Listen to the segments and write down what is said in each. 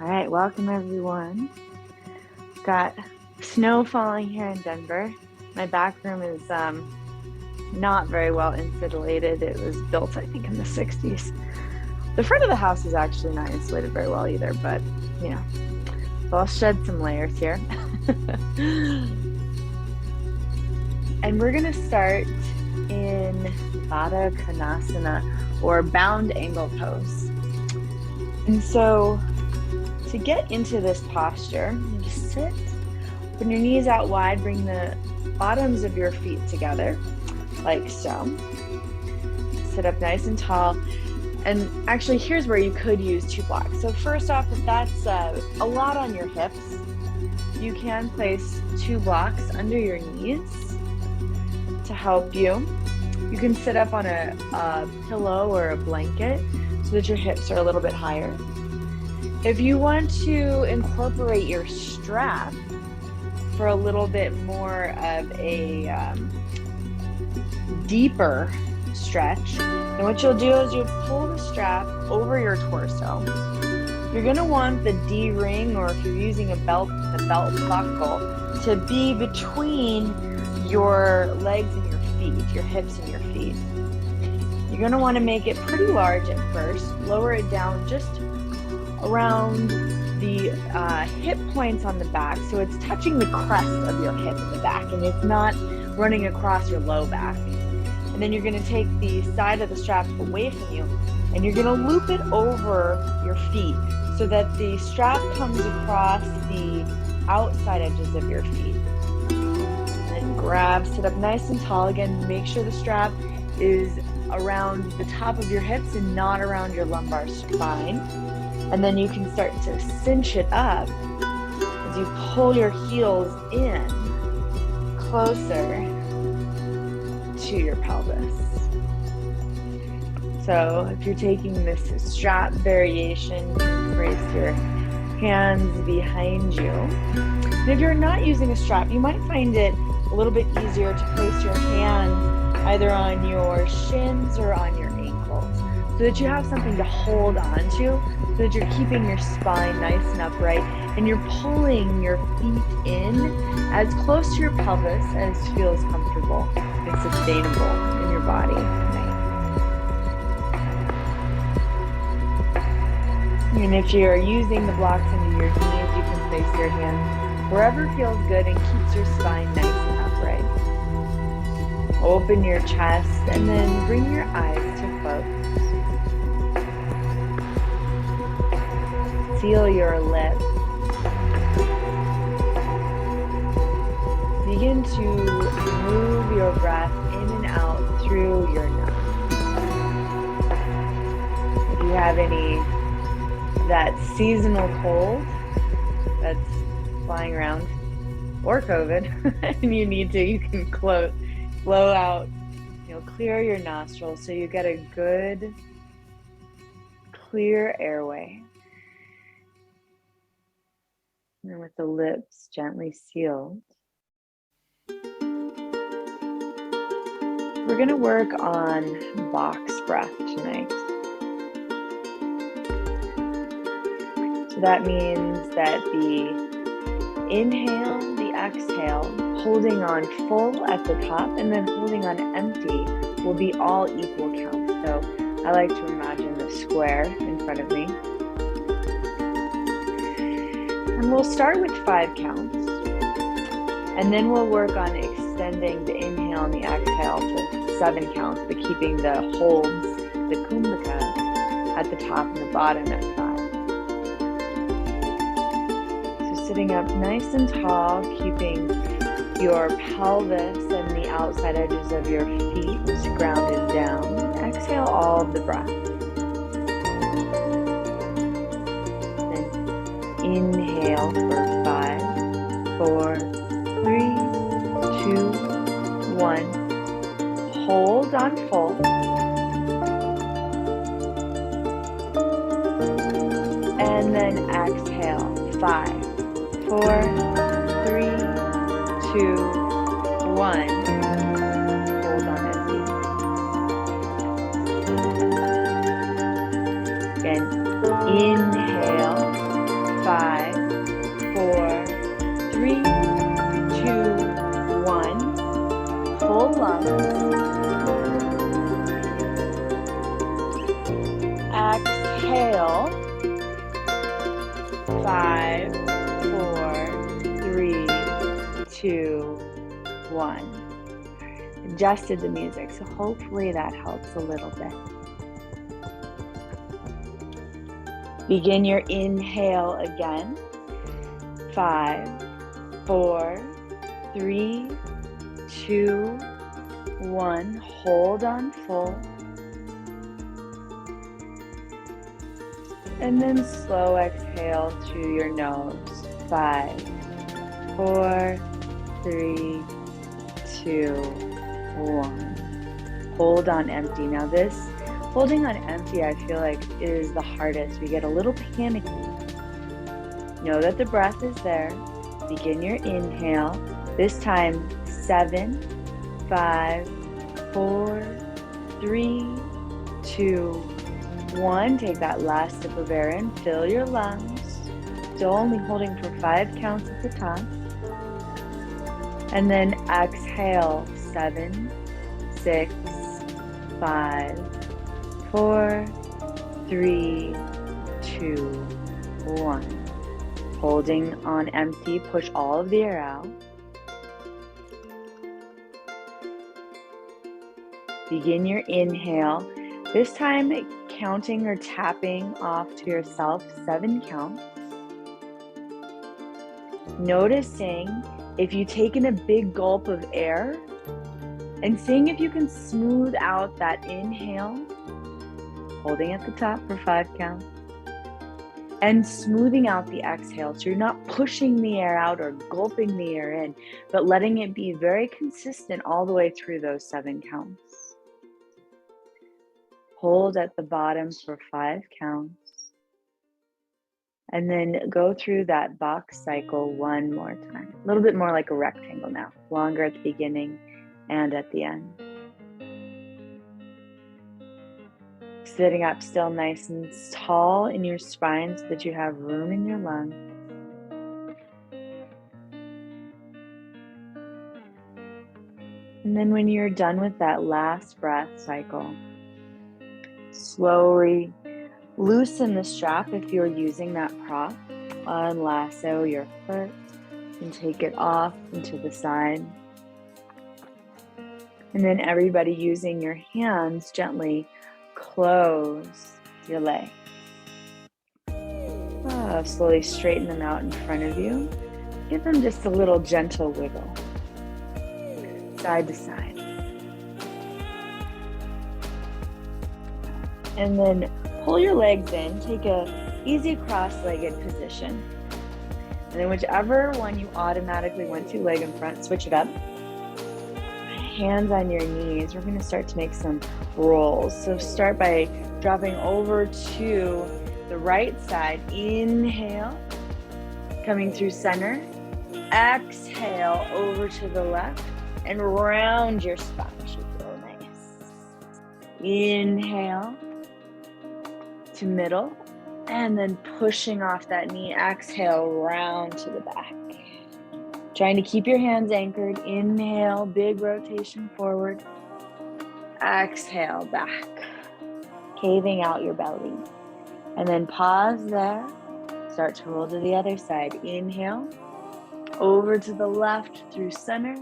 All right, welcome everyone. Got snow falling here in Denver. My back room is not very well insulated. It was built, I think, in the 60s. The front of the house is actually not insulated very well either, but you know, so I'll shed some layers here. And we're gonna start in Baddha Konasana, or bound angle pose. And so to get into this posture, you just sit, open your knees out wide, bring the bottoms of your feet together, like so. Sit up nice and tall. And actually, here's where you could use 2 blocks. So first off, if that's a lot on your hips, you can place 2 blocks under your knees to help you. You can sit up on a pillow or a blanket so that your hips are a little bit higher. If you want to incorporate your strap for a little bit more of a deeper stretch, then what you'll do is you'll pull the strap over your torso. You're going to want the D-ring, or if you're using a belt, the belt buckle, to be between your legs and your feet, your hips and your feet. You're going to want to make it pretty large at first. Lower it down just around the hip points on the back, so it's touching the crest of your hip in the back and it's not running across your low back. And then you're going to take the side of the strap away from you and you're going to loop it over your feet so that the strap comes across the outside edges of your feet. And grab, sit up nice and tall. Again, make sure the strap is around the top of your hips and not around your lumbar spine. And then you can start to cinch it up as you pull your heels in closer to your pelvis. So if you're taking this strap variation, you can place your hands behind you. And if you're not using a strap, you might find it a little bit easier to place your hands either on your shins or on your ankles, so that you have something to hold on to, so that you're keeping your spine nice and upright and you're pulling your feet in as close to your pelvis as feels comfortable and sustainable in your body tonight. And if you're using the blocks under your knees, you can place your hands wherever feels good and keeps your spine nice and upright. Open your chest and then bring your eyes to close. Seal your lips. Begin to move your breath in and out through your nose. If you have any of that seasonal cold that's flying around, or COVID, and you need to, you can blow out, clear your nostrils so you get a good, clear airway. And with the lips gently sealed, we're going to work on box breath tonight. So that means that the inhale, the exhale, holding on full at the top and then holding on empty will be all equal counts. So I like to imagine the square in front of me. And we'll start with 5 counts. And then we'll work on extending the inhale and the exhale to 7 counts, but keeping the holds, the kumbhaka, at the top and the bottom at 5. So sitting up nice and tall, keeping your pelvis and the outside edges of your feet grounded down. Exhale all of the breath. Then inhale for 5, 4, 3, 2, 1. Hold on full. And then exhale. 5, 4, 3, 2, 1. Hold on empty. Again, inhale 1. Adjusted the music, so hopefully that helps a little bit. Begin your inhale again. 5, 4, 3, 2, 1. Hold on full. And then slow exhale through your nose. 5, 4, 3, 2, 1. Hold on empty. Now this holding on empty, I feel like, is the hardest. We get a little panicky. Know that the breath is there. Begin your inhale. This time, 7, 5, 4, 3, 2, 1. Take that last sip of air in. Fill your lungs. Still only holding for 5 counts at the top. And then exhale. 7, 6, 5, 4, 3, 2, 1. Holding on empty, push all of the air out. Begin your inhale. This time, counting or tapping off to yourself 7 counts. Noticing if you've taken a big gulp of air and seeing if you can smooth out that inhale, holding at the top for 5 counts, and smoothing out the exhale. So you're not pushing the air out or gulping the air in, but letting it be very consistent all the way through those 7 counts. Hold at the bottom for 5 counts. And then go through that box cycle one more time. A little bit more like a rectangle now. Longer at the beginning and at the end. Sitting up still nice and tall in your spine so that you have room in your lungs. And then when you're done with that last breath cycle, slowly loosen the strap if you're using that prop. Unlasso your foot and take it off and to the side. And then everybody using your hands gently close your leg. Slowly straighten them out in front of you. Give them just a little gentle wiggle. Side to side. And then pull your legs in. Take a easy cross-legged position. And then whichever one you automatically went to, leg in front, switch it up. Hands on your knees. We're going to start to make some rolls. So start by dropping over to the right side. Inhale, coming through center. Exhale over to the left and round your spine. Should feel nice. Inhale to middle and then pushing off that knee. Exhale, round to the back. Trying to keep your hands anchored. Inhale, big rotation forward. Exhale, back. Caving out your belly. And then pause there. Start to roll to the other side. Inhale, over to the left through center.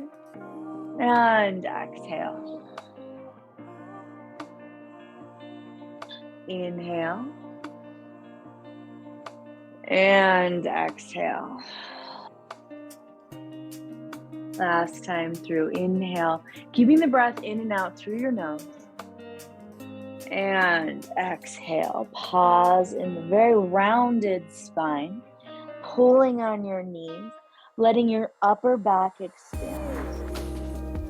And exhale. Inhale. And exhale. Last time through. Inhale, keeping the breath in and out through your nose. And exhale. Pause in the very rounded spine, pulling on your knees, letting your upper back expand.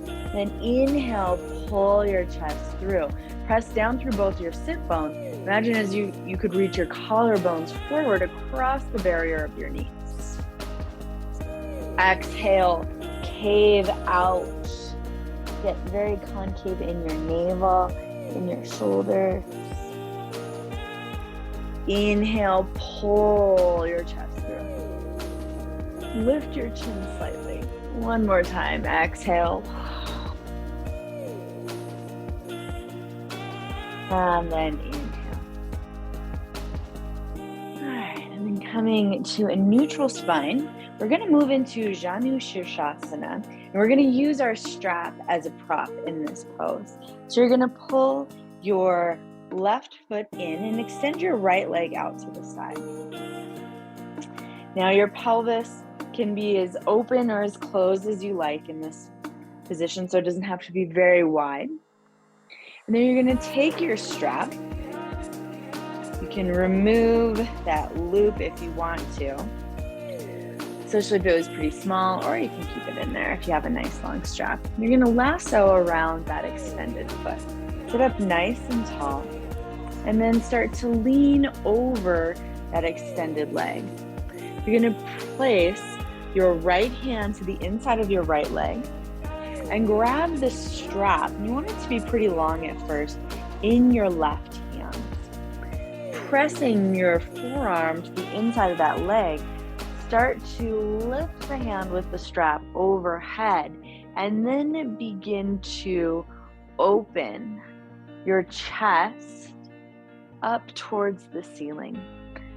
Then inhale, pull your chest through. Press down through both your sit bones. Imagine as you could reach your collarbones forward across the barrier of your knees. Exhale. Cave out. Get very concave in your navel, in your shoulders. Inhale, pull your chest through. Lift your chin slightly. One more time. Exhale. And then inhale. All right, and then coming to a neutral spine, we're going to move into Janu Shirshasana. And we're going to use our strap as a prop in this pose. So you're going to pull your left foot in and extend your right leg out to the side. Now your pelvis can be as open or as closed as you like in this position, so it doesn't have to be very wide. And then you're going to take your strap. You can remove that loop if you want to, especially if it was pretty small, or you can keep it in there if you have a nice long strap. You're going to lasso around that extended foot. Sit up nice and tall, and then start to lean over that extended leg. You're going to place your right hand to the inside of your right leg and grab the strap. You want it to be pretty long at first in your left hand. Pressing your forearm to the inside of that leg, start to lift the hand with the strap overhead, and then begin to open your chest up towards the ceiling.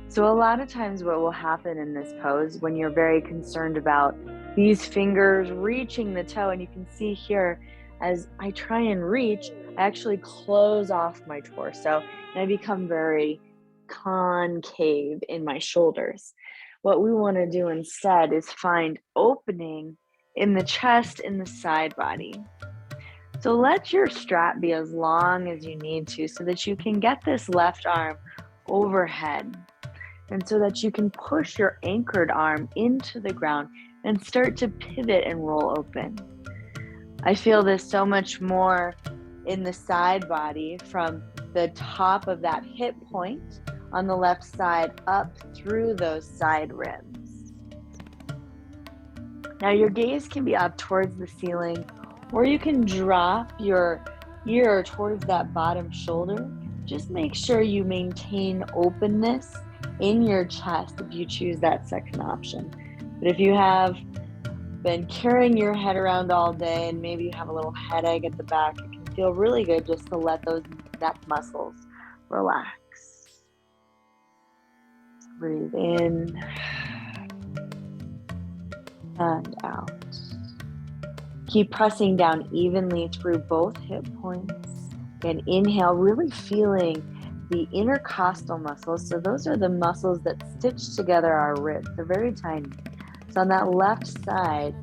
So a lot of times what will happen in this pose when you're very concerned about these fingers reaching the toe, and you can see here as I try and reach, I actually close off my torso and I become very concave in my shoulders. What we want to do instead is find opening in the chest, in the side body. So let your strap be as long as you need to so that you can get this left arm overhead, and so that you can push your anchored arm into the ground and start to pivot and roll open. I feel this so much more in the side body, from the top of that hip point on the left side up through those side ribs. Now your gaze can be up towards the ceiling, or you can drop your ear towards that bottom shoulder. Just make sure you maintain openness in your chest if you choose that second option. But if you have been carrying your head around all day and maybe you have a little headache at the back, it can feel really good just to let those neck muscles relax. Breathe in and out. Keep pressing down evenly through both hip points. And inhale, really feeling the intercostal muscles. So those are the muscles that stitch together our ribs. They're very tiny. So on that left side,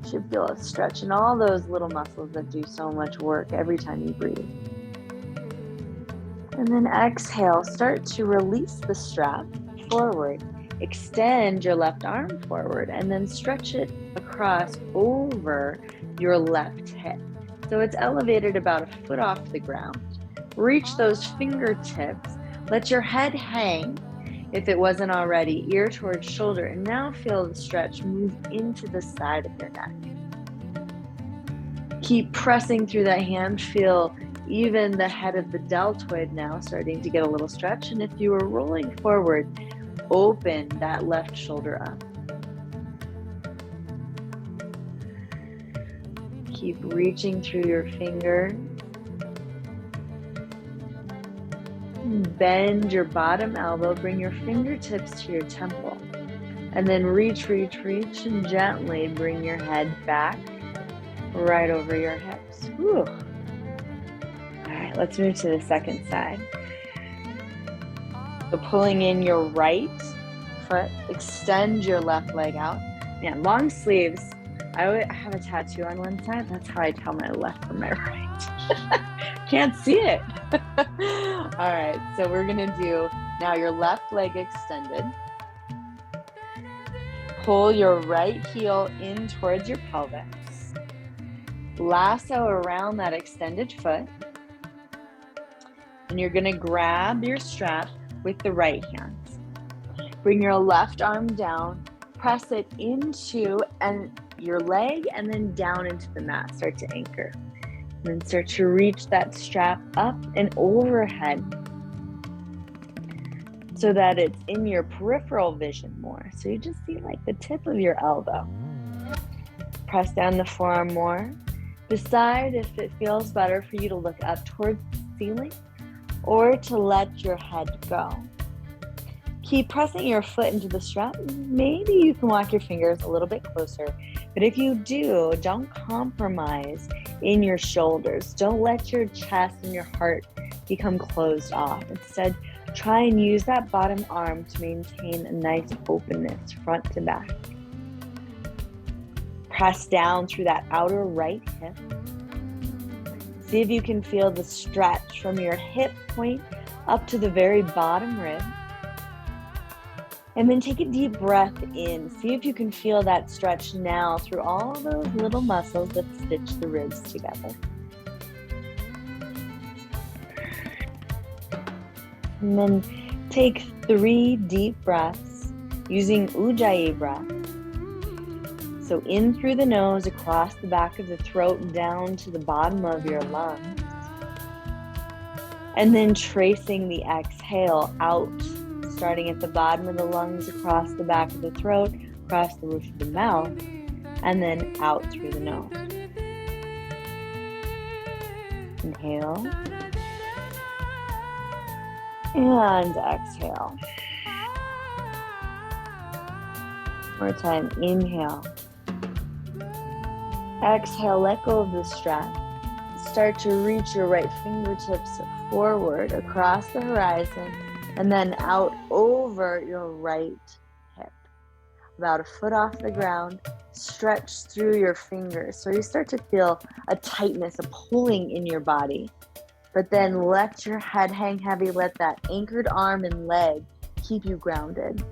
you should feel a stretch in all those little muscles that do so much work every time you breathe. And then exhale, start to release the strap forward. Extend your left arm forward and then stretch it across over your left hip. So it's elevated about a foot off the ground. Reach those fingertips. Let your head hang, if it wasn't already, ear towards shoulder. And now feel the stretch move into the side of your neck. Keep pressing through that hand. Feel even the head of the deltoid now starting to get a little stretch. And if you were rolling forward, open that left shoulder up. Keep reaching through your fingers. Bend your bottom elbow, bring your fingertips to your temple, and then reach, and gently bring your head back right over your hips. Whew. All right, let's move to the second side. So pulling in your right foot, extend your left leg out. Man, long sleeves. I have a tattoo on one side. That's how I tell my left from my right. Can't see it. All right, so we're gonna do now your left leg extended. Pull your right heel in towards your pelvis. Lasso around that extended foot. And you're gonna grab your strap with the right hand. Bring your left arm down, press it into your leg and then down into the mat. Start to anchor. And then start to reach that strap up and overhead so that it's in your peripheral vision more. So you just see like the tip of your elbow. Press down the forearm more. Decide if it feels better for you to look up towards the ceiling or to let your head go. Keep pressing your foot into the strap. Maybe you can walk your fingers a little bit closer. But if you do, don't compromise in your shoulders. Don't let your chest and your heart become closed off. Instead, try and use that bottom arm to maintain a nice openness front to back. Press down through that outer right hip. See if you can feel the stretch from your hip point up to the very bottom rib. And then take a deep breath in. See if you can feel that stretch now through all those little muscles that stitch the ribs together. And then take 3 deep breaths using Ujjayi breath. So in through the nose, across the back of the throat, down to the bottom of your lungs. And then tracing the exhale out, starting at the bottom of the lungs, across the back of the throat, across the roof of the mouth, and then out through the nose. Inhale. And exhale. One more time, inhale. Exhale, let go of the strap. Start to reach your right fingertips forward across the horizon and then out over your right hip. About a foot off the ground, stretch through your fingers. So you start to feel a tightness, a pulling in your body. But then let your head hang heavy. Let that anchored arm and leg keep you grounded.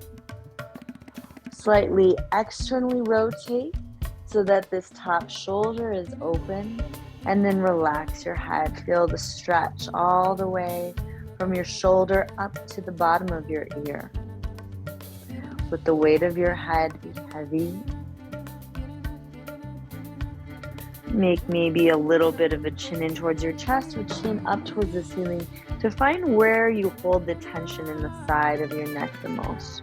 Slightly externally rotate so that this top shoulder is open, and then relax your head. Feel the stretch all the way from your shoulder up to the bottom of your ear. Let the weight of your head be heavy. Make maybe a little bit of a chin in towards your chest or chin up towards the ceiling to find where you hold the tension in the side of your neck the most.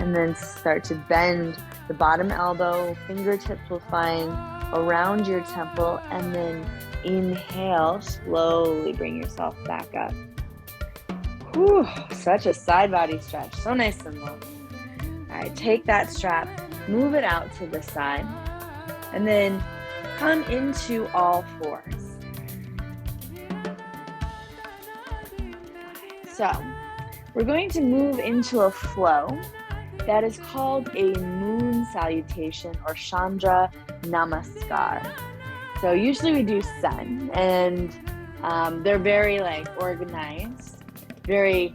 And then start to bend the bottom elbow, fingertips will find around your temple, and then inhale, slowly bring yourself back up. Whew, such a side body stretch, so nice and long. All right, take that strap, move it out to the side, and then come into all fours. So, we're going to move into a flow that is called a moon salutation or Chandra Namaskar. So usually we do sun, and they're very organized, very,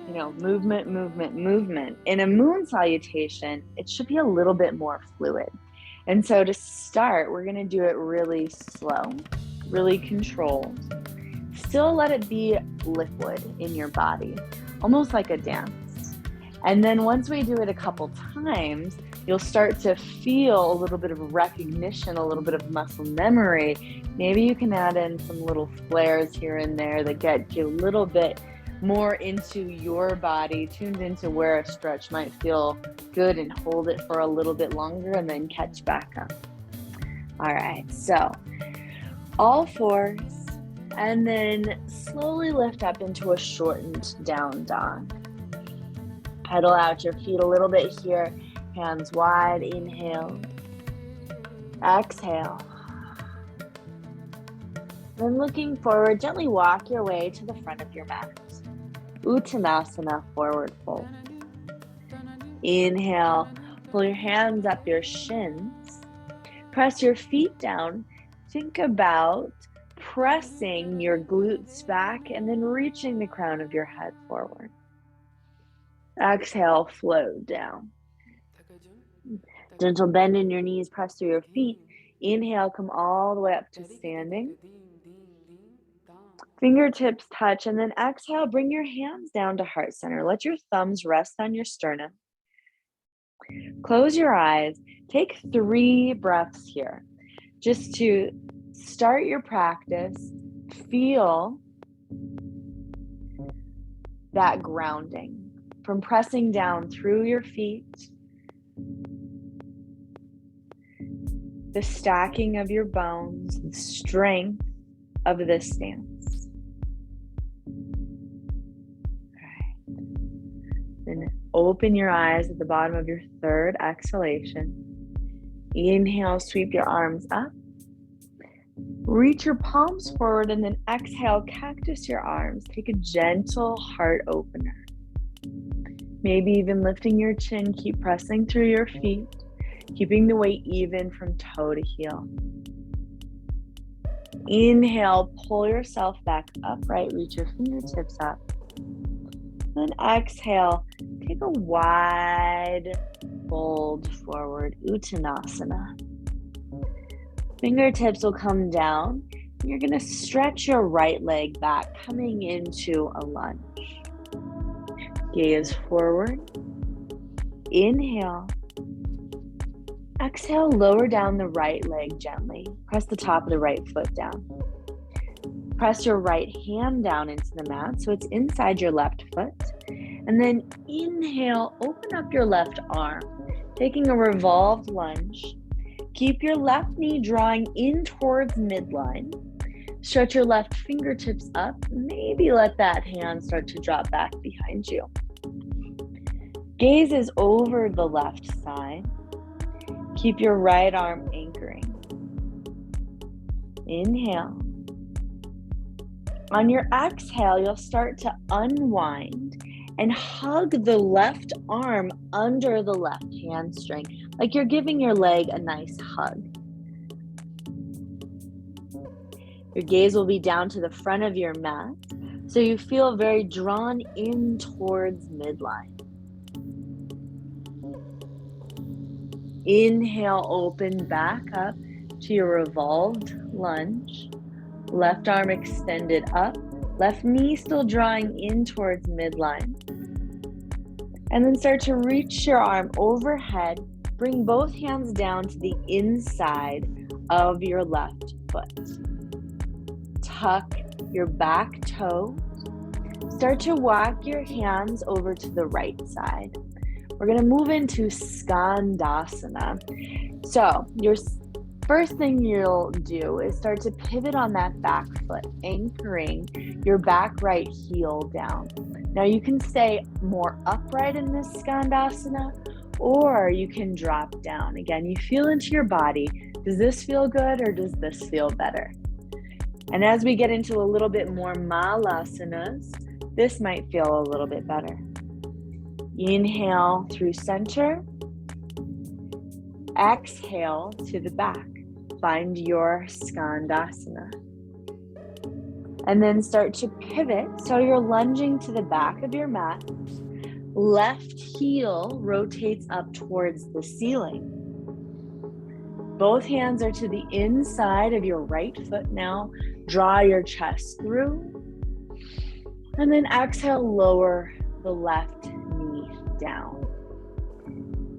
movement. In a moon salutation, it should be a little bit more fluid. And so to start, we're gonna do it really slow, really controlled. Still let it be liquid in your body, almost like a dance. And then once we do it a couple times, you'll start to feel a little bit of recognition, a little bit of muscle memory. Maybe you can add in some little flares here and there that get you a little bit more into your body, tuned into where a stretch might feel good, and hold it for a little bit longer and then catch back up. All right, so all fours, and then slowly lift up into a shortened down dog. Pedal out your feet a little bit here, hands wide, inhale, exhale. Then looking forward, gently walk your way to the front of your mat. Uttanasana, forward fold. Inhale, pull your hands up your shins. Press your feet down. Think about pressing your glutes back and then reaching the crown of your head forward. Exhale, float down. Gentle bend in your knees, press through your feet. Inhale, come all the way up to standing. Fingertips touch, and then exhale, bring your hands down to heart center. Let your thumbs rest on your sternum. Close your eyes. Take 3 breaths here. Just to start your practice, feel that grounding from pressing down through your feet, the stacking of your bones, the strength of this stance. And open your eyes at the bottom of your third exhalation. Inhale, sweep your arms up. Reach your palms forward and then exhale, cactus your arms. Take a gentle heart opener. Maybe even lifting your chin, keep pressing through your feet, keeping the weight even from toe to heel. Inhale, pull yourself back upright, reach your fingertips up. Then exhale, take a wide fold forward, Uttanasana. Fingertips will come down. You're going to stretch your right leg back, coming into a lunge. Gaze forward. Inhale. Exhale, lower down the right leg gently. Press the top of the right foot down. Press your right hand down into the mat so it's inside your left foot. And then inhale, open up your left arm, taking a revolved lunge. Keep your left knee drawing in towards midline. Stretch your left fingertips up. Maybe let that hand start to drop back behind you. Gaze is over the left side. Keep your right arm anchoring. Inhale. On your exhale, you'll start to unwind and hug the left arm under the left hamstring, like you're giving your leg a nice hug. Your gaze will be down to the front of your mat, so you feel very drawn in towards midline. Inhale, open back up to your revolved lunge. Left arm extended up, left knee still drawing in towards midline. And then start to reach your arm overhead. Bring both hands down to the inside of your left foot. Tuck your back toes. Start to walk your hands over to the right side. We're going to move into Skandasana. So your first thing you'll do is start to pivot on that back foot, anchoring your back right heel down. Now you can stay more upright in this Skandasana, or you can drop down. Again, you feel into your body. Does this feel good or does this feel better? And as we get into a little bit more Malasanas, this might feel a little bit better. Inhale through center. Exhale to the back. Find your Skandasana. And then start to pivot. So you're lunging to the back of your mat. Left heel rotates up towards the ceiling. Both hands are to the inside of your right foot now. Draw your chest through. And then exhale, lower the left knee down.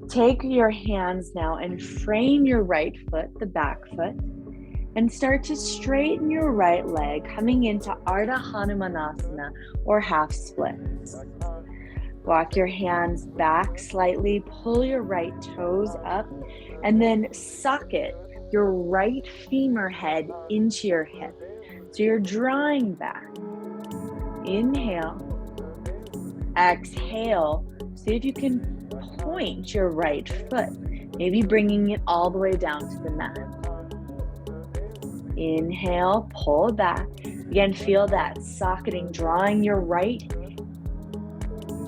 Take your hands now and frame your right foot, the back foot, and start to straighten your right leg, coming into Ardha Hanumanasana or half splits. Walk your hands back slightly, pull your right toes up, and then socket your right femur head into your hip. So you're drawing back. Inhale. Exhale. See if you can point your right foot, maybe bringing it all the way down to the mat. Inhale, pull back. Again, feel that socketing, drawing your right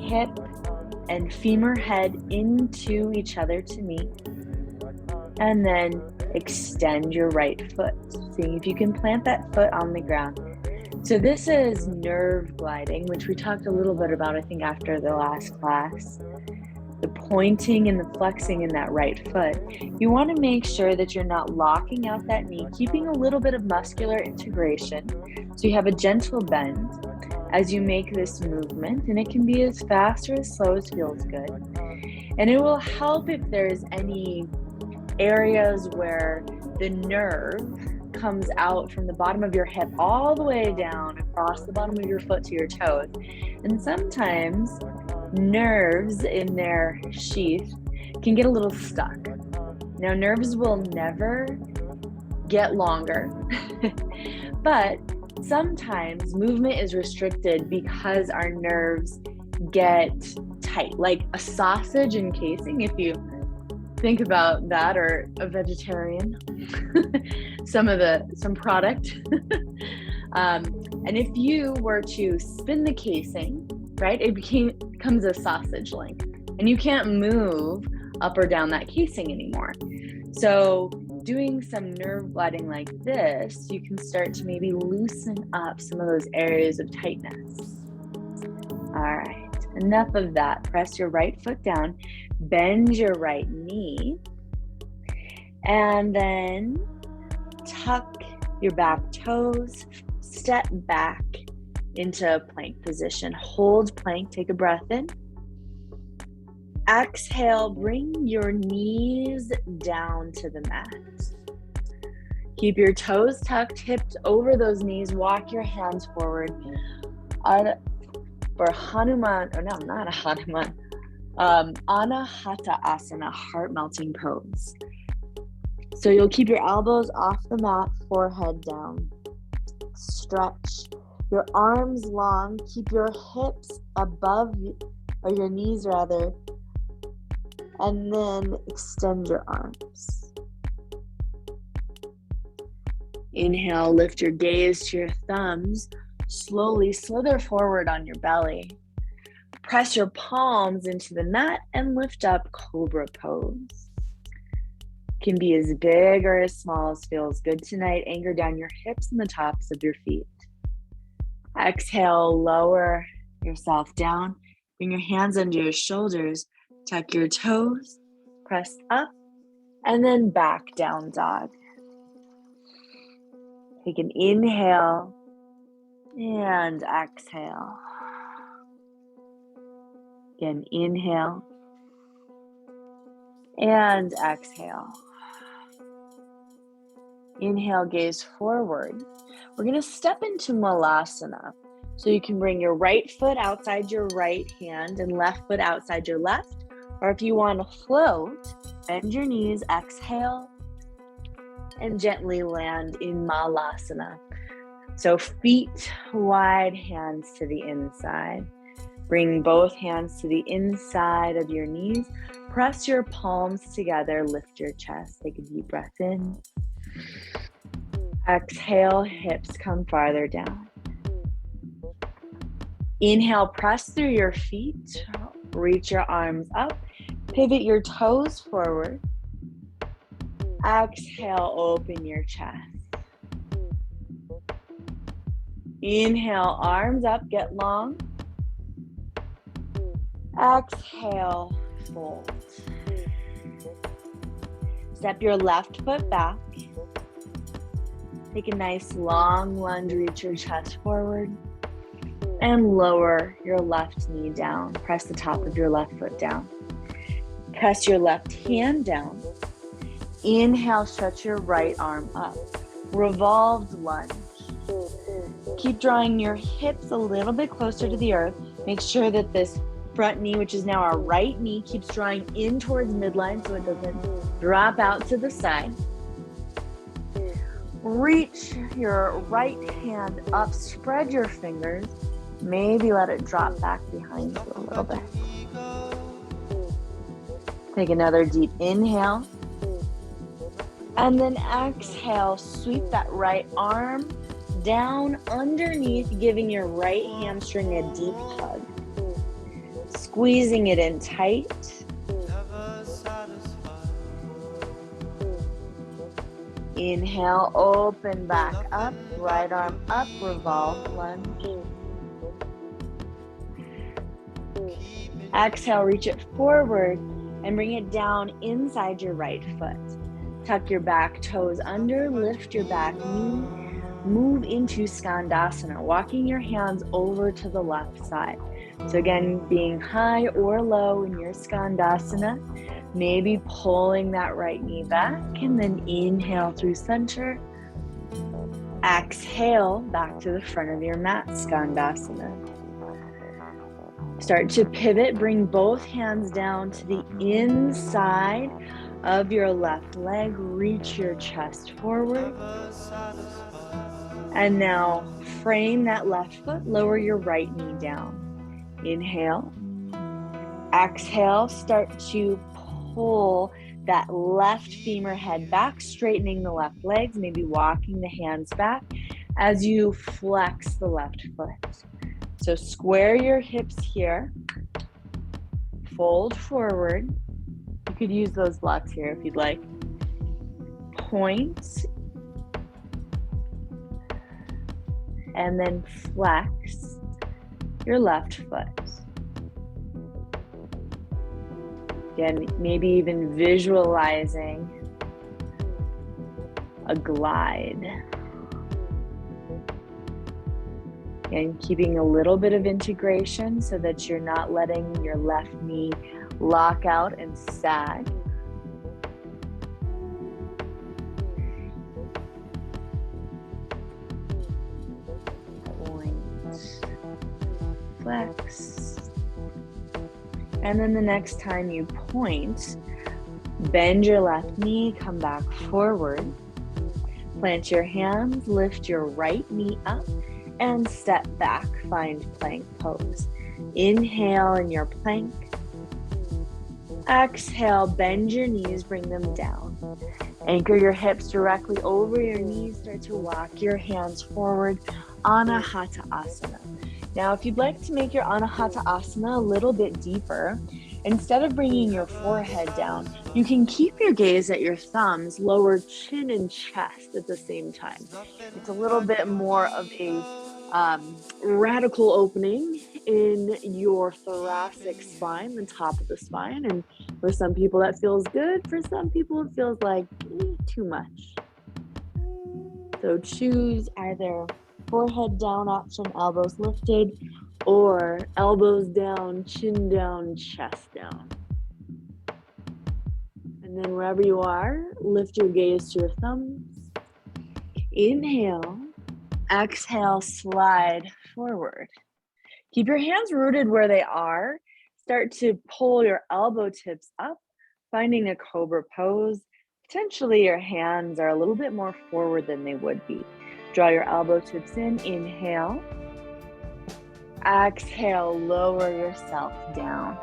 hip and femur head into each other to meet. And then extend your right foot, seeing if you can plant that foot on the ground. So this is nerve gliding, which we talked a little bit about, I think, after the last class. The pointing and the flexing in that right foot. You want to make sure that you're not locking out that knee, keeping a little bit of muscular integration so you have a gentle bend as you make this movement, and it can be as fast or as slow as feels good. And it will help if there's any areas where the nerve comes out from the bottom of your hip all the way down across the bottom of your foot to your toes. And sometimes nerves in their sheath can get a little stuck. Now, nerves will never get longer, but sometimes movement is restricted because our nerves get tight, like a sausage encasing, if you think about that, or a vegetarian, some product. And if you were to spin the casing, right, it becomes a sausage link, and you can't move up or down that casing anymore. So doing some nerve blooding like this, you can start to maybe loosen up some of those areas of tightness. All right, enough of that. Press your right foot down, bend your right knee, and then tuck your back toes, step back into a plank position. Hold plank, take a breath in. Exhale, bring your knees down to the mat. Keep your toes tucked, hips over those knees. Walk your hands forward. For Hanuman, oh no, not a Hanuman. Anahata Asana, heart-melting pose. So you'll keep your elbows off the mat, forehead down. Stretch your arms long. Keep your hips above, or your knees rather, and then extend your arms. Inhale, lift your gaze to your thumbs. Slowly slither forward on your belly. Press your palms into the mat and lift up, cobra pose. Can be as big or as small as feels good tonight. Anchor down your hips and the tops of your feet. Exhale, lower yourself down. Bring your hands under your shoulders. Tuck your toes, press up, and then back down dog. Take an inhale and exhale. Again, inhale and exhale. Inhale, gaze forward. We're going to step into Malasana. So you can bring your right foot outside your right hand and left foot outside your left. Or if you want to float, bend your knees, exhale, and gently land in Malasana. So feet wide, hands to the inside. Bring both hands to the inside of your knees. Press your palms together, lift your chest. Take a deep breath in. Exhale, hips come farther down. Inhale, press through your feet. Reach your arms up. Pivot your toes forward. Exhale, open your chest. Inhale, arms up, get long. Exhale, fold. Step your left foot back. Take a nice long lunge, reach your chest forward. And lower your left knee down. Press the top of your left foot down. Press your left hand down. Inhale, stretch your right arm up. Revolved lunge. Keep drawing your hips a little bit closer to the earth. Make sure that this front knee, which is now our right knee, keeps drawing in towards midline so it doesn't drop out to the side. Reach your right hand up, spread your fingers. Maybe let it drop back behind you a little bit. Take another deep inhale. And then exhale, sweep that right arm down underneath, giving your right hamstring a deep hug. Squeezing it in tight. Inhale, open back up, right arm up, revolve lunge. Exhale, reach it forward and bring it down inside your right foot. Tuck your back toes under, lift your back knee, move into Skandasana, walking your hands over to the left side. So again, being high or low in your Skandasana, maybe pulling that right knee back, and then inhale through center. Exhale, back to the front of your mat, Skandasana. Start to pivot, bring both hands down to the inside of your left leg, reach your chest forward. And now frame that left foot, lower your right knee down. Inhale. Exhale, start to pull that left femur head back, straightening the left legs, maybe walking the hands back as you flex the left foot. So square your hips here, fold forward. You could use those blocks here if you'd like. Point, and then flex your left foot. Again, maybe even visualizing a glide. And keeping a little bit of integration so that you're not letting your left knee lock out and sag. Point, flex. And then the next time you point, bend your left knee, come back forward. Plant your hands, lift your right knee up, and step back, find plank pose. Inhale in your plank. Exhale, bend your knees, bring them down. Anchor your hips directly over your knees, start to walk your hands forward, Anahata Asana. Now, if you'd like to make your Anahata Asana a little bit deeper, instead of bringing your forehead down, you can keep your gaze at your thumbs, lower chin and chest at the same time. It's a little bit more of a radical opening in your thoracic spine, the top of the spine. And for some people that feels good, for some people it feels like too much. So choose either forehead down option, elbows lifted, or elbows down, chin down, chest down. And then wherever you are, lift your gaze to your thumbs. Inhale. Exhale, slide forward. Keep your hands rooted where they are. Start to pull your elbow tips up, finding a cobra pose. Potentially your hands are a little bit more forward than they would be. Draw your elbow tips in, inhale. Exhale, lower yourself down.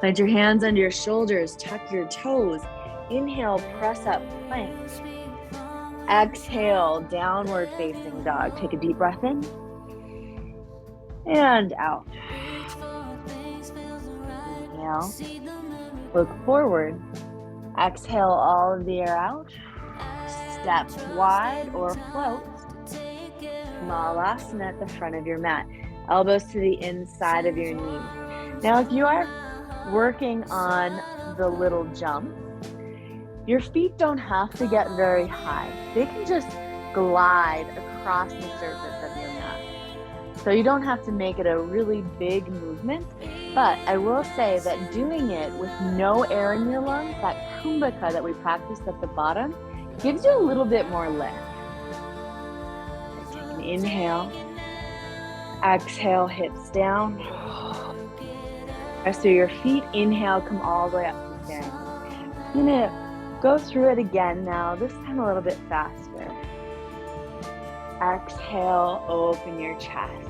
Plant your hands under your shoulders, tuck your toes. Inhale, press up, plank. Exhale, downward facing dog. Take a deep breath in and out. Inhale, look forward. Exhale all of the air out. Step wide or float. Malasana at the front of your mat. Elbows to the inside of your knee. Now, if you are working on the little jump, your feet don't have to get very high. They can just glide across the surface of your mat. So you don't have to make it a really big movement, but I will say that doing it with no air in your lungs, that kumbhaka that we practiced at the bottom, gives you a little bit more lift. Take an inhale. Exhale, hips down. Press through your feet. Inhale, come all the way up to standing. I'm gonna go through it again now, this time a little bit faster. Exhale, open your chest.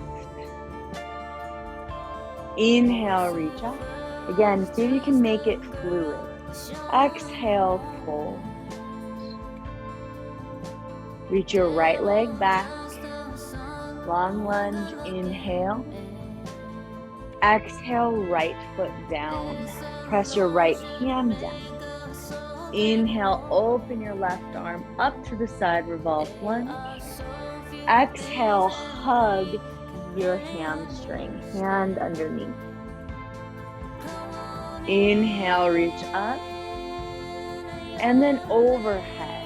Inhale, reach up. Again, see if you can make it fluid. Exhale, fold. Reach your right leg back. Long lunge, inhale. Exhale, right foot down. Press your right hand down. Inhale, open your left arm up to the side, revolve lunge. Exhale, hug your hamstring, hand underneath. Inhale, reach up. And then overhead.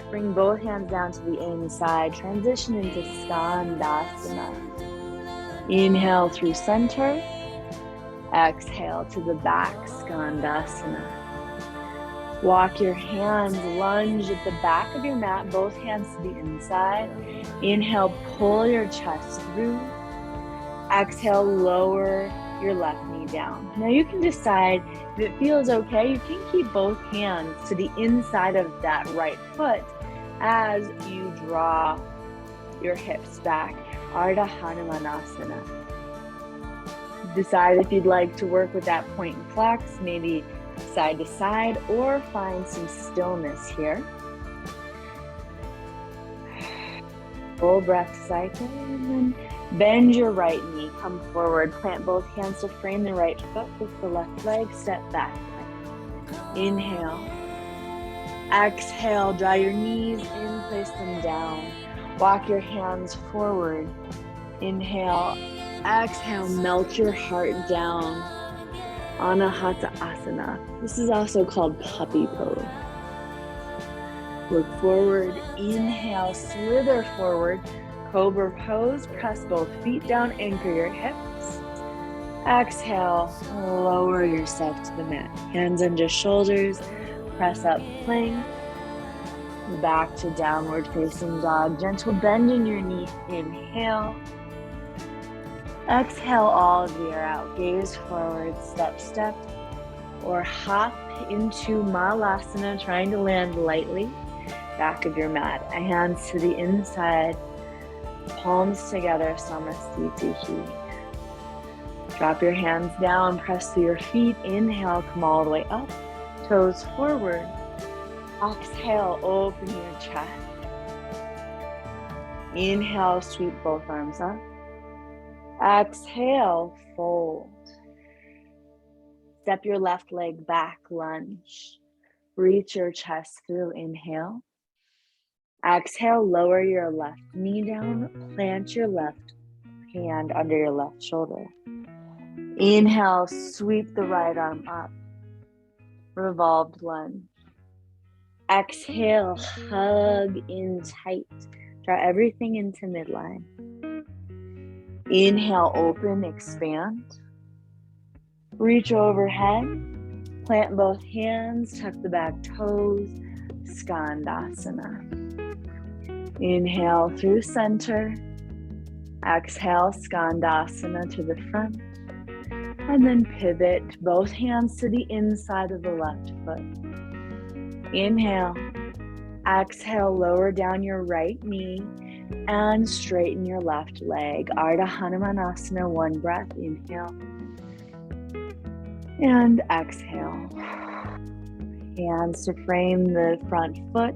Bring both hands down to the inside. Transition into Skandasana. Inhale through center. Exhale to the back, Skandasana. Walk your hands, lunge at the back of your mat, both hands to the inside. Inhale, pull your chest through. Exhale, lower your left knee down. Now you can decide if it feels okay, you can keep both hands to the inside of that right foot as you draw your hips back. Ardha Hanumanasana. Decide if you'd like to work with that point and flex, maybe side to side, or find some stillness here. Full breath cycle, and then bend your right knee, come forward, plant both hands to frame the right foot with the left leg, step back. Inhale. Exhale, draw your knees in, place them down. Walk your hands forward. Inhale. Exhale, melt your heart down. Anahata Asana. This is also called puppy pose. Look forward. Inhale, slither forward. Cobra pose. Press both feet down, anchor your hips. Exhale, lower yourself to the mat. Hands under shoulders. Press up, plank. Back to downward facing dog. Gentle bend in your knee. Inhale. Exhale all the air out. Gaze forward, step, step, or hop into Malasana, trying to land lightly. Back of your mat. Hands to the inside. Palms together, Samasthiti. Drop your hands down, press through your feet. Inhale, come all the way up. Toes forward. Exhale, open your chest. Inhale, sweep both arms up. Exhale, fold. Step your left leg back, lunge. Reach your chest through, inhale. Exhale, lower your left knee down. Plant your left hand under your left shoulder. Inhale, sweep the right arm up. Revolved lunge. Exhale, hug in tight. Draw everything into midline. Inhale, open, expand. Reach overhead. Plant both hands, tuck the back toes. Skandasana. Inhale through center. Exhale, Skandasana to the front. And then pivot, both hands to the inside of the left foot. Inhale. Exhale, lower down your right knee and straighten your left leg. Ardha Hanumanasana, one breath. Inhale. And exhale. Hands to frame the front foot.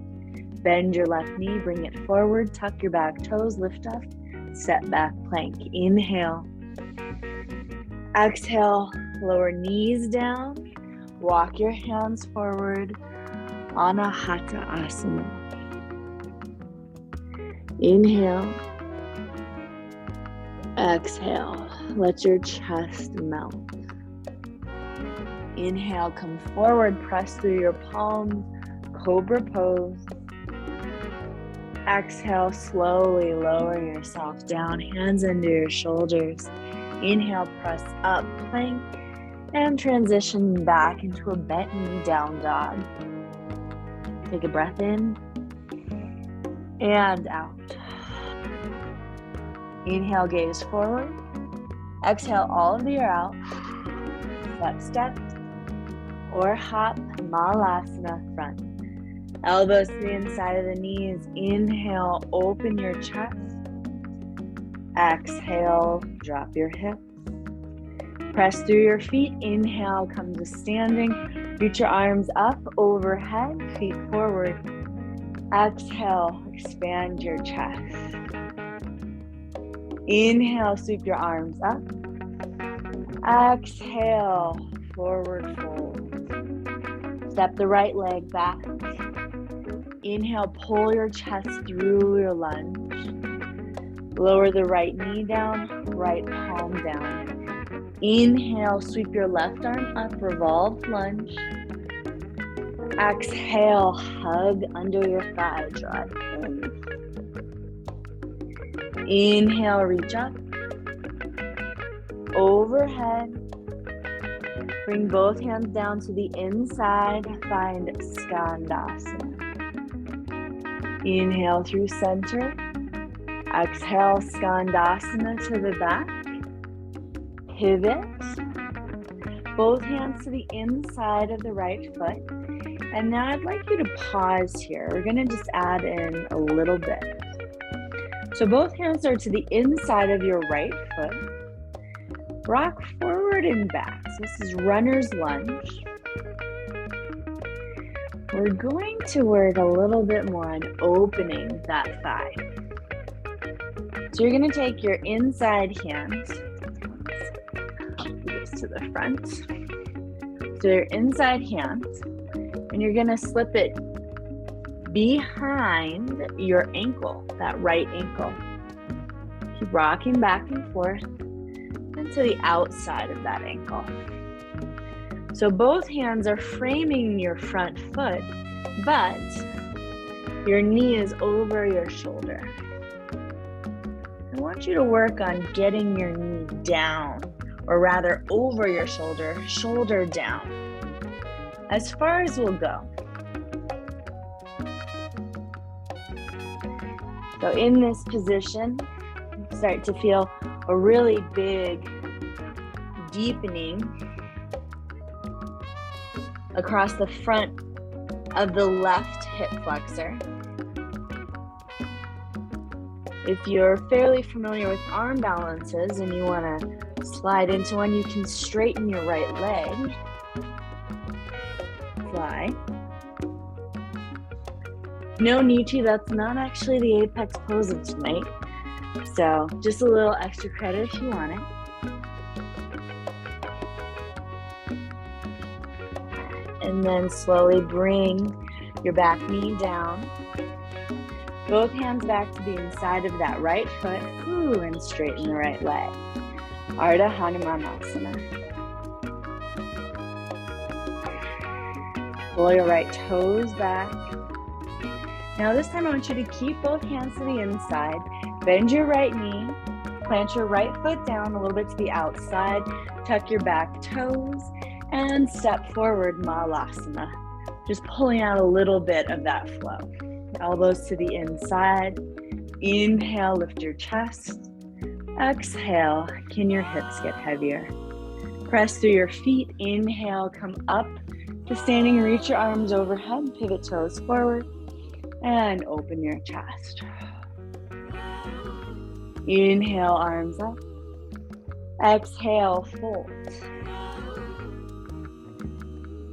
Bend your left knee, bring it forward. Tuck your back toes, lift up. Step back plank. Inhale. Exhale, lower knees down. Walk your hands forward. Anahata Asana. Inhale. Exhale. Let your chest melt. Inhale, come forward. Press through your palms. Cobra pose. Exhale, slowly lower yourself down. Hands under your shoulders. Inhale, press up, plank, and transition back into a bent knee down dog. Take a breath in and out. Inhale, gaze forward. Exhale, all of the air out. Step, step, or hop, Malasana, front. Elbows to the inside of the knees. Inhale, open your chest. Exhale, drop your hips. Press through your feet. Inhale, come to standing. Reach your arms up, overhead, feet forward. Exhale, expand your chest. Inhale, sweep your arms up. Exhale, forward fold. Step the right leg back. Inhale, pull your chest through your lunge. Lower the right knee down, right palm down. Inhale, sweep your left arm up, revolved lunge. Exhale, hug under your thigh, draw it in. Inhale, reach up. Overhead. Bring both hands down to the inside, find Skandasana. Inhale through center. Exhale, Skandasana to the back. Pivot. Both hands to the inside of the right foot. And now I'd like you to pause here. We're going to just add in a little bit. So both hands are to the inside of your right foot. Rock forward and back. So this is runner's lunge. We're going to work a little bit more on opening that thigh. So you're going to take your inside hand, do this to the front. So your inside hand, and you're going to slip it behind your ankle, that right ankle. Keep rocking back and forth and to the outside of that ankle. So both hands are framing your front foot, but your knee is over your shoulder. I want you to work on getting your knee down, or rather over your shoulder, shoulder down, as far as we'll go. So in this position, start to feel a really big deepening across the front of the left hip flexor. If you're fairly familiar with arm balances and you want to slide into one, you can straighten your right leg. Fly. No need to, that's not actually the apex pose of tonight. So just a little extra credit if you want it. And then slowly bring your back knee down. Both hands back to the inside of that right foot. And straighten the right leg. Ardha Hanumanasana. Pull your right toes back. Now this time I want you to keep both hands to the inside. Bend your right knee. Plant your right foot down a little bit to the outside. Tuck your back toes. And step forward, Malasana. Just pulling out a little bit of that flow. Elbows to the inside. Inhale, lift your chest. Exhale, can your hips get heavier? Press through your feet. Inhale, come up to standing. Reach your arms overhead. Pivot toes forward. And open your chest. Inhale, arms up. Exhale, fold.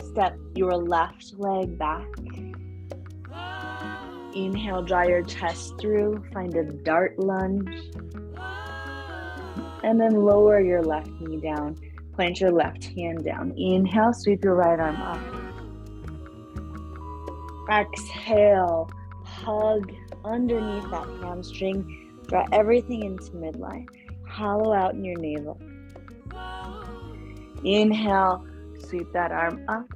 Step your left leg back. Inhale, draw your chest through. Find a dart lunge. And then lower your left knee down. Plant your left hand down. Inhale, sweep your right arm up. Exhale, hug underneath that hamstring. Draw everything into midline. Hollow out in your navel. Inhale, sweep that arm up.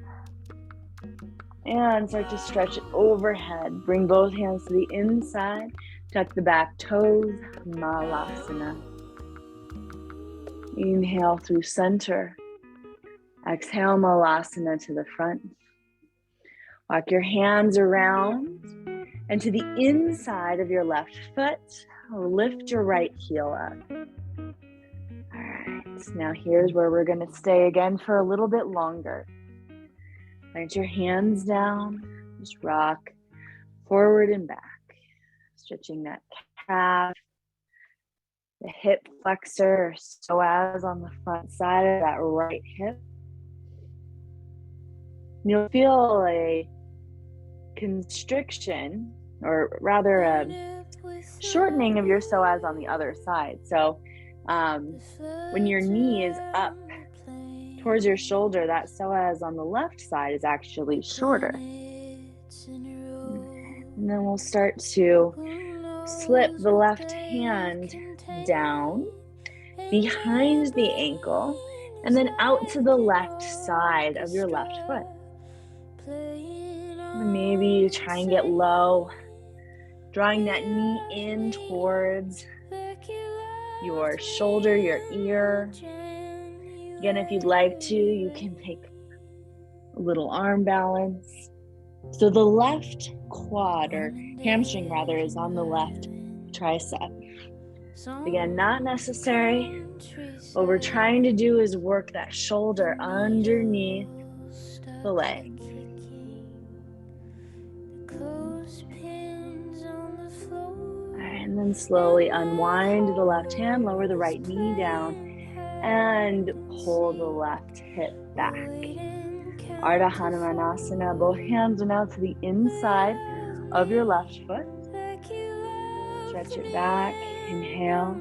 And start to stretch it overhead. Bring both hands to the inside. Tuck the back toes. Malasana. Inhale through center. Exhale, Malasana to the front. Walk your hands around and to the inside of your left foot. Lift your right heel up. All right, now here's where we're going to stay again for a little bit longer. Plant your hands down, just rock forward and back, stretching that calf, the hip flexor, psoas on the front side of that right hip. You'll feel a constriction, or rather a shortening of your psoas on the other side. So when your knee is up towards your shoulder, that psoas on the left side is actually shorter. And then we'll start to slip the left hand down behind the ankle and then out to the left side of your left foot. Maybe you try and get low, drawing that knee in towards your shoulder, your ear. Again, if you'd like to, you can take a little arm balance. So the left quad, or hamstring rather, is on the left tricep. Again, not necessary. What we're trying to do is work that shoulder underneath the leg. And then slowly unwind the left hand, lower the right knee down, and pull the left hip back. Ardha Hanumanasana, both hands are now to the inside of your left foot. Stretch it back, inhale.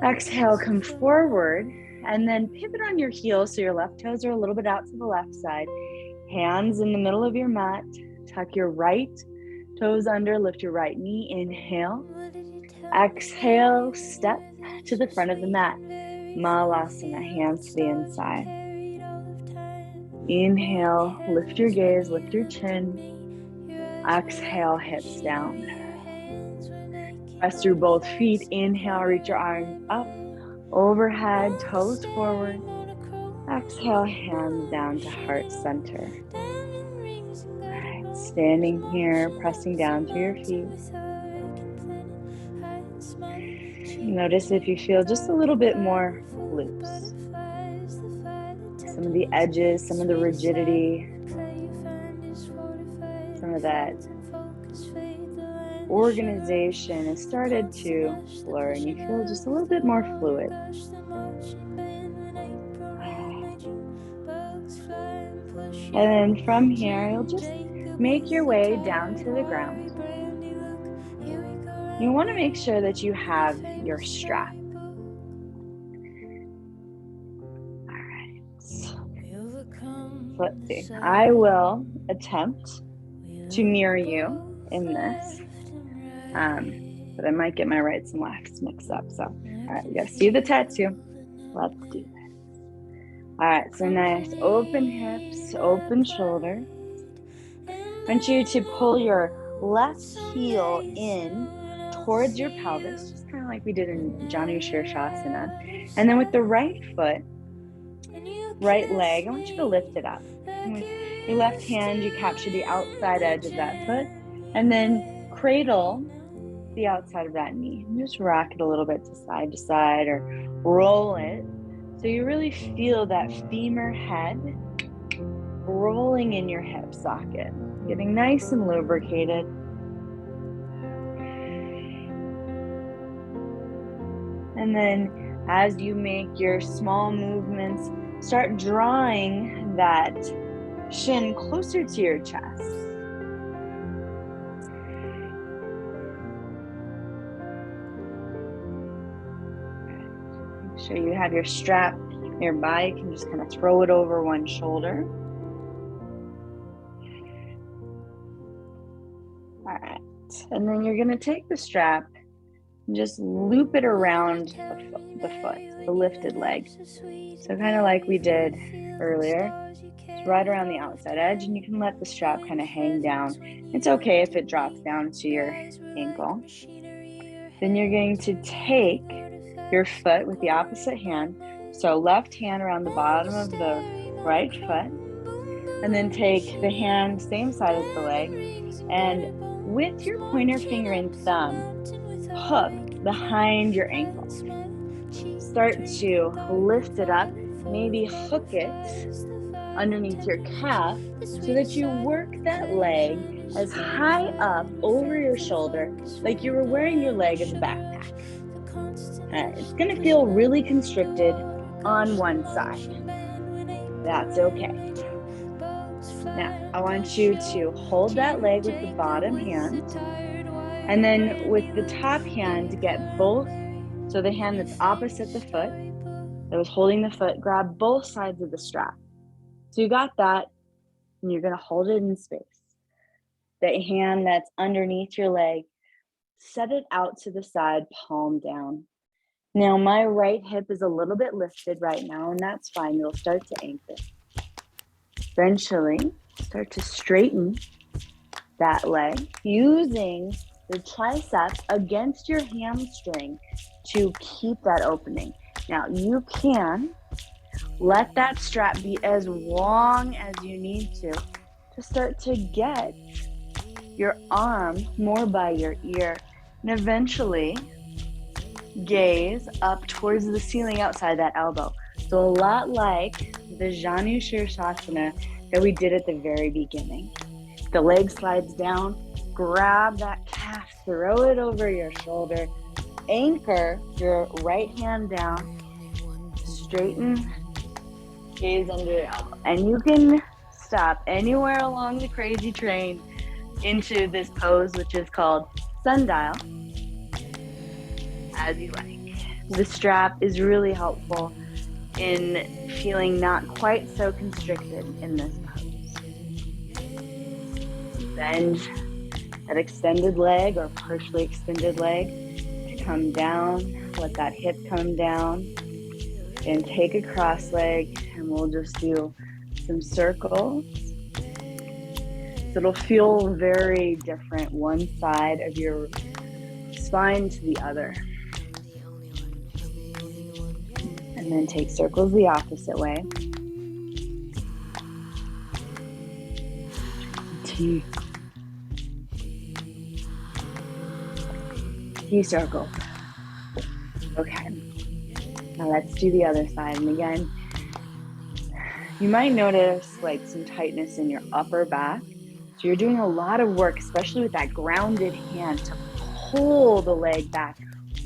Exhale, come forward, and then pivot on your heels so your left toes are a little bit out to the left side. Hands in the middle of your mat. Tuck your right toes under, lift your right knee, inhale. Exhale, step to the front of the mat. Malasana, hands to the inside. Inhale, lift your gaze, lift your chin. Exhale, hips down. Press through both feet. Inhale, reach your arms up, overhead, toes forward. Exhale, hands down to heart center. All right, standing here, pressing down through your feet. Notice if you feel just a little bit more loose. Some of the edges, some of the rigidity, some of that organization has started to blur and you feel just a little bit more fluid. And then from here, you'll just make your way down to the ground. You want to make sure that you have your strap. All right. So let's see. I will attempt to mirror you in this. But I might get my rights and lefts mixed up. So, all right, you gotta see the tattoo. Let's do this. All right, so nice. Open hips, open shoulders. I want you to pull your left heel in towards your pelvis, just kind of like we did in Janu Shirshasana. And then with the right foot, right leg, I want you to lift it up. And with your left hand, you capture the outside edge of that foot. And then cradle the outside of that knee. And just rock it a little bit to side or roll it. So you really feel that femur head rolling in your hip socket, getting nice and lubricated. And then as you make your small movements, start drawing that shin closer to your chest. Make sure you have your strap nearby. You can just kind of throw it over one shoulder. All right, and then you're going to take the strap and just loop it around the foot, the lifted leg. So kind of like we did earlier. It's right around the outside edge, and you can let the strap kind of hang down. It's okay if it drops down to your ankle. Then you're going to take your foot with the opposite hand. So left hand around the bottom of the right foot, and then take the hand same side as the leg, and with your pointer finger and thumb, hook behind your ankle. Start to lift it up, maybe hook it underneath your calf so that you work that leg as high up over your shoulder like you were wearing your leg as a backpack. It's going to feel really constricted on one side. That's okay. Now, I want you to hold that leg with the bottom hand, and then with the top hand, get both, so the hand that's opposite the foot, that was holding the foot, grab both sides of the strap. So you got that, and you're going to hold it in space. The hand that's underneath your leg, set it out to the side, palm down. Now, my right hip is a little bit lifted right now, and that's fine. It'll start to anchor. Eventually, start to straighten that leg using the tricep against your hamstring to keep that opening. Now, you can let that strap be as long as you need to start to get your arm more by your ear, and eventually gaze up towards the ceiling outside that elbow. So a lot like the Janu Shirshasana that we did at the very beginning. The leg slides down, grab that calf, throw it over your shoulder, anchor your right hand down, straighten, gaze under your elbow. And you can stop anywhere along the crazy train into this pose, which is called sundial, as you like. The strap is really helpful in feeling not quite so constricted in this pose. Bend that extended leg or partially extended leg to come down. Let that hip come down. And take a cross leg, and we'll just do some circles. So it'll feel very different, one side of your spine to the other. And then take circles the opposite way. T circles. Okay. Now let's do the other side. And again, you might notice like some tightness in your upper back. So you're doing a lot of work, especially with that grounded hand, to pull the leg back,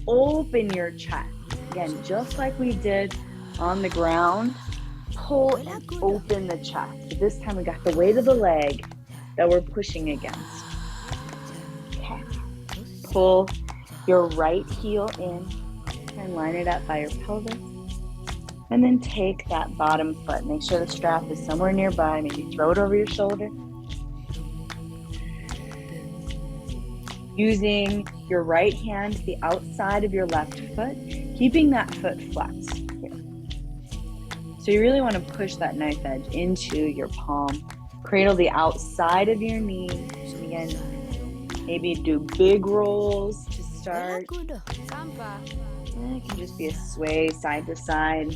open your chest. Again, just like we did on the ground, pull and open the chest. But this time we got the weight of the leg that we're pushing against. Okay. Pull your right heel in and line it up by your pelvis. And then take that bottom foot. Make sure the strap is somewhere nearby. Maybe throw it over your shoulder. Using your right hand to the outside of your left foot, keeping that foot flexed here. So you really want to push that knife edge into your palm. Cradle the outside of your knee. And again, maybe do big rolls to start. And it can just be a sway side to side.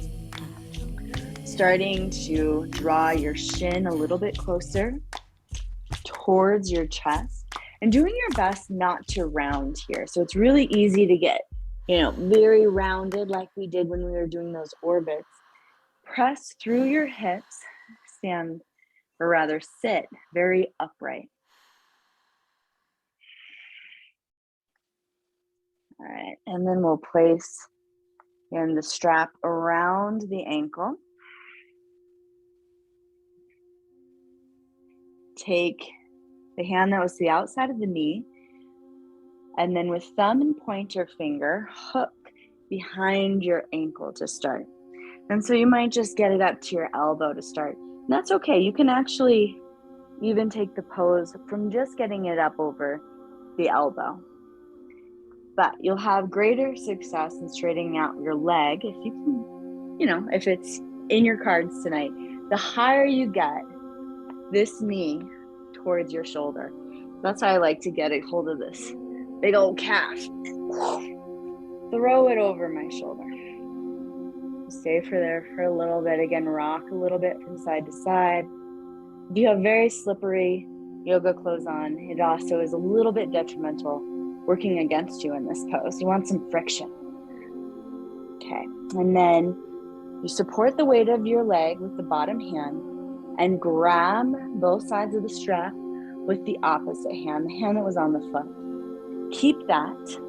Starting to draw your shin a little bit closer towards your chest. And doing your best not to round here. So it's really easy to get, very rounded like we did when we were doing those orbits. Press through your hips, stand, or rather sit very upright. All right, and then we'll place the strap around the ankle. Take the hand that was to the outside of the knee, and then with thumb and pointer finger, hook behind your ankle to start. And so you might just get it up to your elbow to start. And that's okay. You can actually even take the pose from just getting it up over the elbow. But you'll have greater success in straightening out your leg if you can, if it's in your cards tonight. The higher you get this knee towards your shoulder. That's how I like to get a hold of this big old calf. Throw it over my shoulder. Stay there for a little bit. Again, rock a little bit from side to side. If you have very slippery yoga clothes on, it also is a little bit detrimental working against you in this pose. You want some friction. Okay, and then you support the weight of your leg with the bottom hand and grab both sides of the strap with the opposite hand, the hand that was on the foot. Keep that.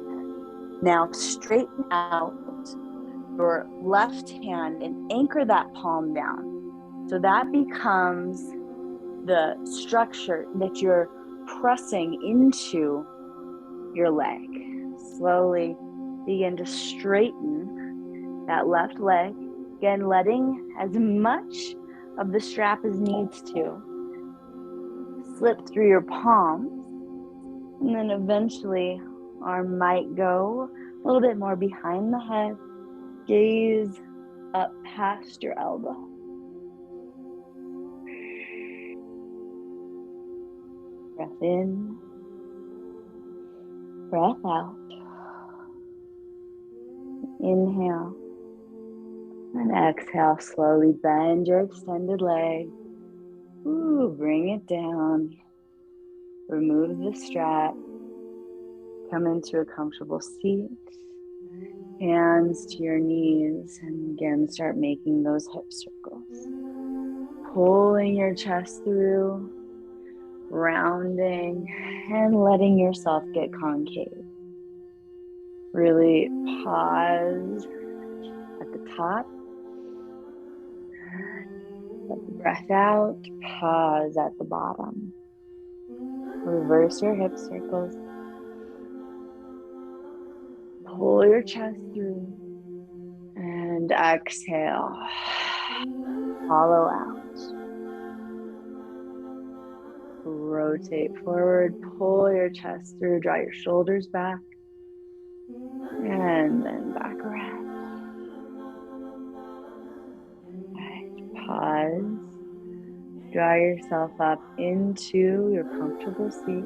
Now straighten out your left hand and anchor that palm down. So that becomes the structure that you're pressing into your leg. Slowly begin to straighten that left leg. Again, letting as much of the strap as needs to slip through your palms, and then eventually arm might go a little bit more behind the head, gaze up past your elbow. Breath in, breath out. Inhale. And exhale, slowly bend your extended leg. Bring it down. Remove the strap. Come into a comfortable seat. Hands to your knees, and again, start making those hip circles. Pulling your chest through, rounding, and letting yourself get concave. Really pause at the top Let the breath out, pause at the bottom. Reverse your hip circles. Pull your chest through. And exhale. Hollow out. Rotate forward, pull your chest through, draw your shoulders back. And then back around. Right, pause. Draw yourself up into your comfortable seat.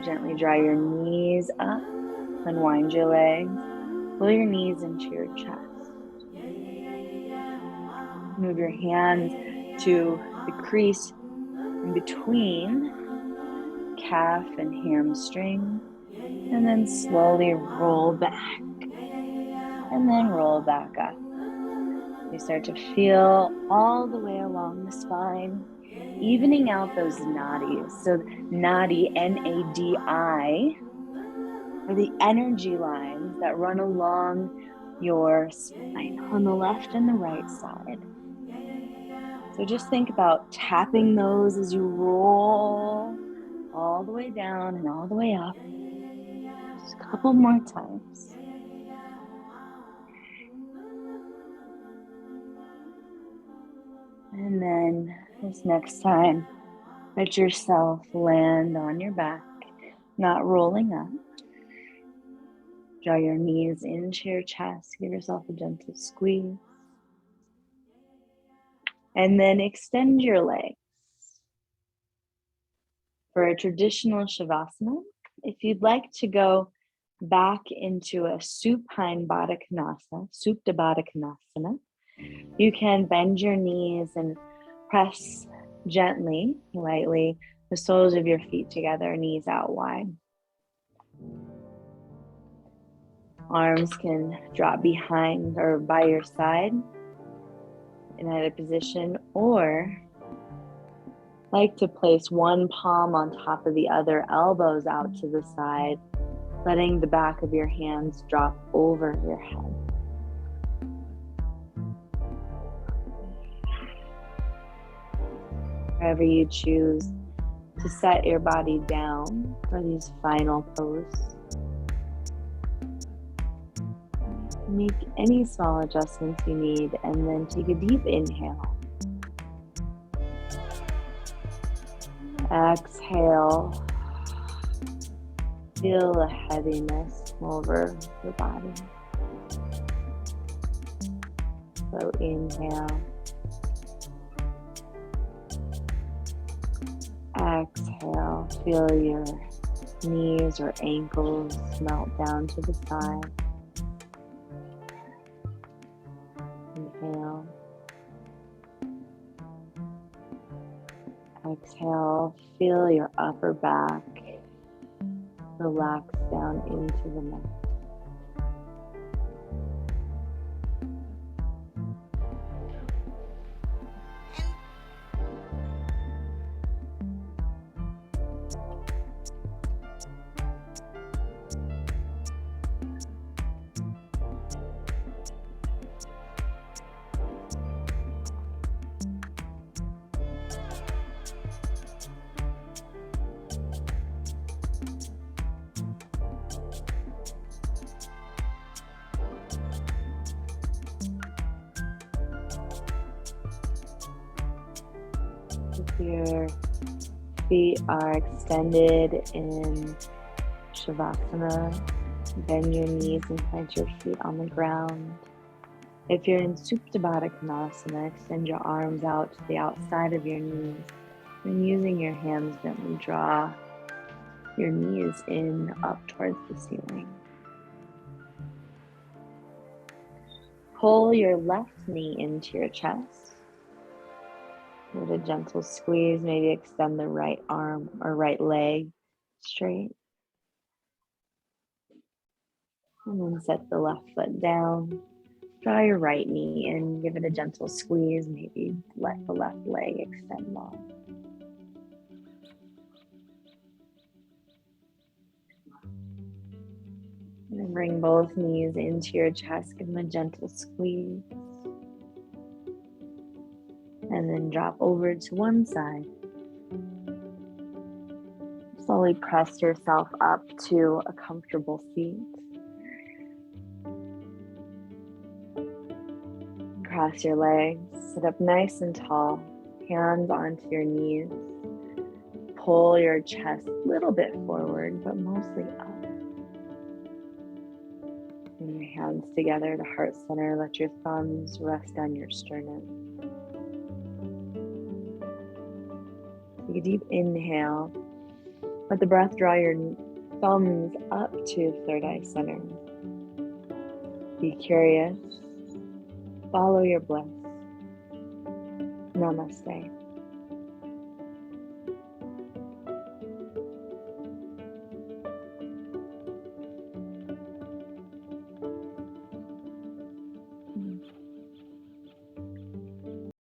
Gently draw your knees up, unwind your legs, pull your knees into your chest. Move your hands to the crease in between calf and hamstring, and then slowly roll back, and then roll back up. You start to feel all the way along the spine, evening out those nadis. So nadi, N-A-D-I, are the energy lines that run along your spine on the left and the right side. So just think about tapping those as you roll all the way down and all the way up. Just a couple more times. And then this next time, let yourself land on your back, not rolling up. Draw your knees into your chest. Give yourself a gentle squeeze. And then extend your legs. For a traditional Shavasana, if you'd like to go back into a supine Baddha Konasana, Supta Baddha Konasana, you can bend your knees and press gently, lightly, the soles of your feet together, knees out wide. Arms can drop behind or by your side in either position, or like to place one palm on top of the other, elbows out to the side, letting the back of your hands drop over your head. Wherever you choose to set your body down for these final poses. Make any small adjustments you need, and then take a deep inhale. Exhale. Feel the heaviness over your body. So inhale. Exhale. Feel your knees or ankles melt down to the side. Inhale. Exhale. Feel your upper back relax down into the mat. If your feet are extended in Shavasana, bend your knees and plant your feet on the ground. If you're in Supta Baddha Konasana, extend your arms out to the outside of your knees, and using your hands gently draw your knees in up towards the ceiling. Pull your left knee into your chest. Give it a gentle squeeze, maybe extend the right arm or right leg straight. And then set the left foot down. Draw your right knee in, give it a gentle squeeze, maybe let the left leg extend long. And then Bring both knees into your chest, give them a gentle squeeze. And then drop over to one side. Slowly press yourself up to a comfortable seat. Cross your legs, sit up nice and tall, hands onto your knees. Pull your chest a little bit forward, but mostly up. Bring your hands together to heart center. Let your thumbs rest on your sternum. Take a deep inhale. Let the breath draw your thumbs up to third eye center. Be curious. Follow your bliss. Namaste.